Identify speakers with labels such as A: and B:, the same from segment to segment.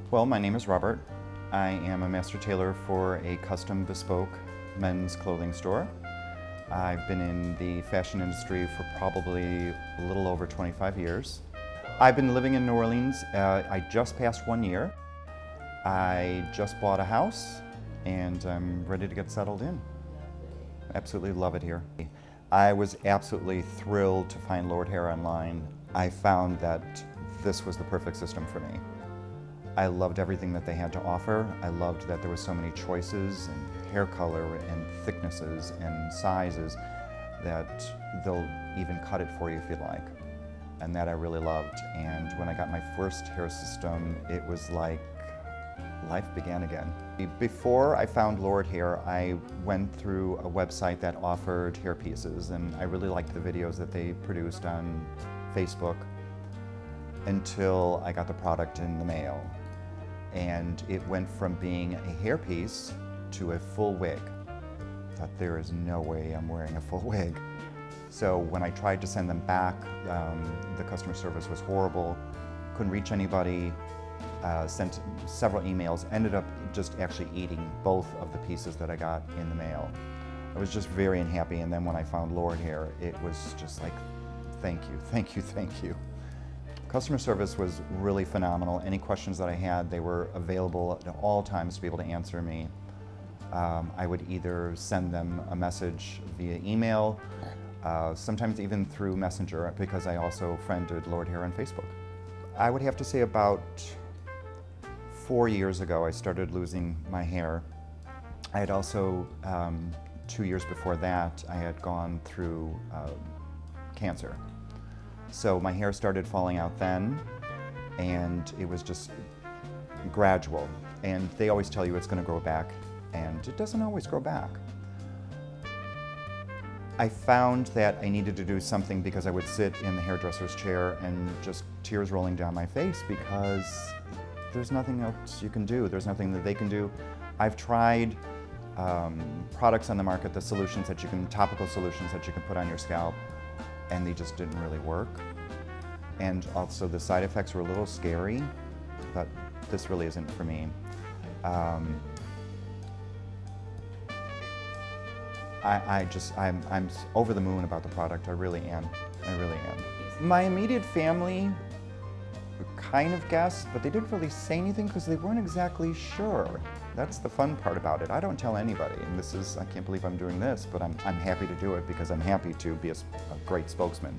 A: Well, my name is Robert. I am a master tailor for a custom bespoke men's clothing store. I've been in the fashion industry for probably a little over 25 years. I've been living in New Orleans. I just passed 1 year. I just bought a house and I'm ready to get settled in. Absolutely love it here. I was absolutely thrilled to find Lordhair online. I found that this was the perfect system for me. I loved everything that they had to offer. I loved that there were so many choices and hair color and thicknesses and sizes that they'll even cut it for you if you'd like. And that I really loved. And when I got my first hair system, it was like life began again. Before I found Lordhair, I went through a website that offered hair pieces, and I really liked the videos that they produced on Facebook until I got the product in the mail. And it went from being a hairpiece to a full wig. I thought, there is no way I'm wearing a full wig. So when I tried to send them back, the customer service was horrible, couldn't reach anybody, sent several emails, ended up just actually eating both of the pieces that I got in the mail. I was just very unhappy, and then when I found Lordhair, it was just like, thank you, thank you, thank you. Customer service was really phenomenal. Any questions that I had, they were available at all times to be able to answer me. I would either send them a message via email, sometimes even through Messenger, because I also friended Lordhair on Facebook. I would have to say about 4 years ago, I started losing my hair. I had also, 2 years before that, I had gone through cancer. So my hair started falling out then, and it was just gradual. And they always tell you it's going to grow back, and it doesn't always grow back. I found that I needed to do something because I would sit in the hairdresser's chair and just tears rolling down my face because there's nothing else you can do. There's nothing that they can do. I've tried products on the market, the solutions that you can, topical solutions that you can put on your scalp, and they just didn't really work. And also the side effects were a little scary, but this really isn't for me. I'm over the moon about the product. I really am. I really am. My immediate family kind of guessed, but they didn't really say anything because they weren't exactly sure. That's the fun part about it. I don't tell anybody, and this is, I can't believe I'm doing this, but I'm happy to do it because I'm happy to be a great spokesman.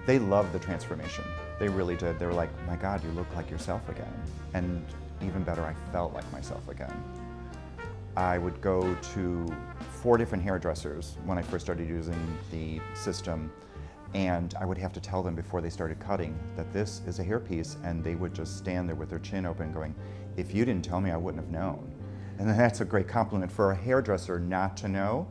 A: They loved the transformation. They really did. They were like, my God, you look like yourself again. And even better, I felt like myself again. I would go to 4 different hairdressers when I first started using the system, and I would have to tell them before they started cutting that this is a hairpiece, and they would just stand there with their chin open going, if you didn't tell me, I wouldn't have known. And that's a great compliment. For a hairdresser not to know,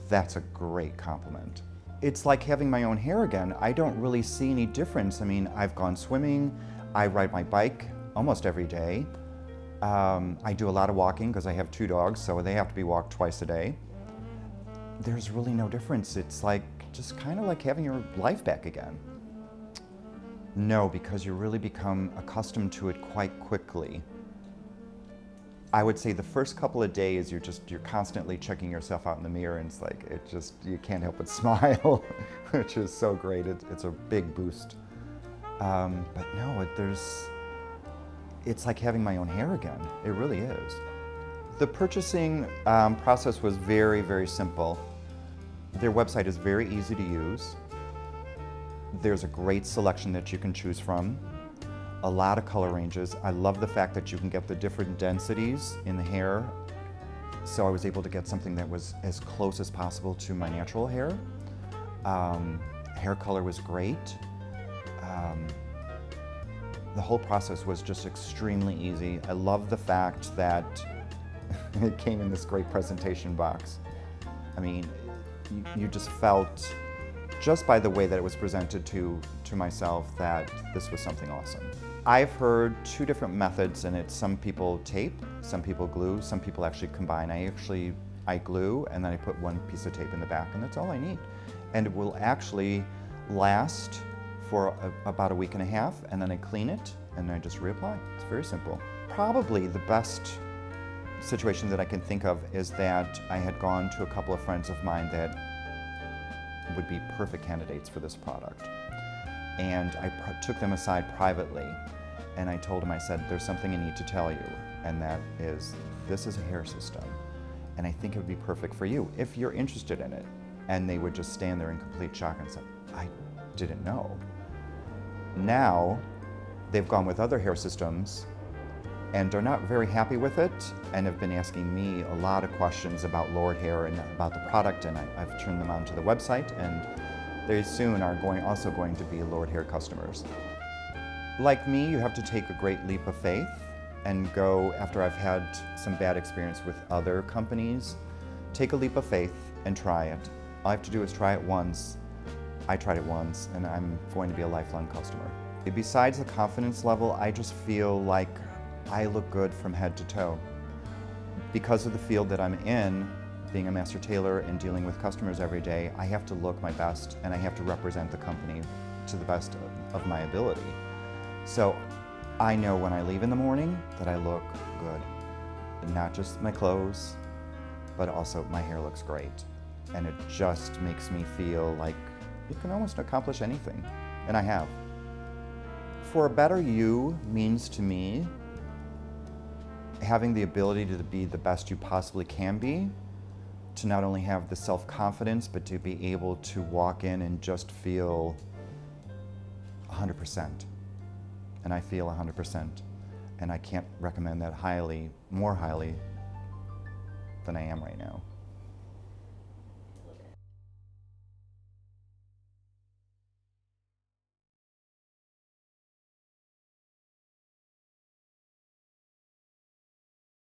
A: that's a great compliment. It's like having my own hair again. I don't really see any difference. I mean, I've gone swimming, I ride my bike almost every day. I do a lot of walking because I have 2 dogs, so they have to be walked twice a day. There's really no difference. It's like, just kind of like having your life back again. No, because you really become accustomed to it quite quickly. I would say the first couple of days, you're constantly checking yourself out in the mirror, and it's like, you can't help but smile, which is so great. It's a big boost. But no, it's like having my own hair again. It really is. The purchasing process was very, very simple. Their website is very easy to use. There's a great selection that you can choose from. A lot of color ranges. I love the fact that you can get the different densities in the hair. So I was able to get something that was as close as possible to my natural hair. Hair color was great. The whole process was just extremely easy. I love the fact that it came in this great presentation box. I mean, you just felt, just by the way that it was presented to myself, that this was something awesome. I've heard 2 different methods, and it's some people tape, some people glue, some people actually combine. I actually I glue, and then I put one piece of tape in the back, and that's all I need. And it will actually last for about a week and a half, and then I clean it, and I just reapply. It's very simple. Probably the best situation that I can think of is that I had gone to a couple of friends of mine that would be perfect candidates for this product. And I took them aside privately, and I told them, I said, there's something I need to tell you, and that is, this is a hair system, and I think it would be perfect for you if you're interested in it. And they would just stand there in complete shock and say, I didn't know. Now, they've gone with other hair systems and are not very happy with it, and have been asking me a lot of questions about Lordhair and about the product, and I've turned them onto the website, and they soon are also going to be Lordhair customers. Like me, you have to take a great leap of faith and go, after I've had some bad experience with other companies, take a leap of faith and try it. All I have to do is try it once. I tried it once, and I'm going to be a lifelong customer. Besides the confidence level, I just feel like I look good from head to toe. Because of the field that I'm in, being a master tailor and dealing with customers every day, I have to look my best, and I have to represent the company to the best of my ability. So I know when I leave in the morning that I look good. And not just my clothes, but also my hair looks great. And it just makes me feel like you can almost accomplish anything, and I have. For a better you means to me having the ability to be the best you possibly can be, to not only have the self-confidence, but to be able to walk in and just feel 100%. And I feel 100%. And I can't recommend that more highly than I am right now.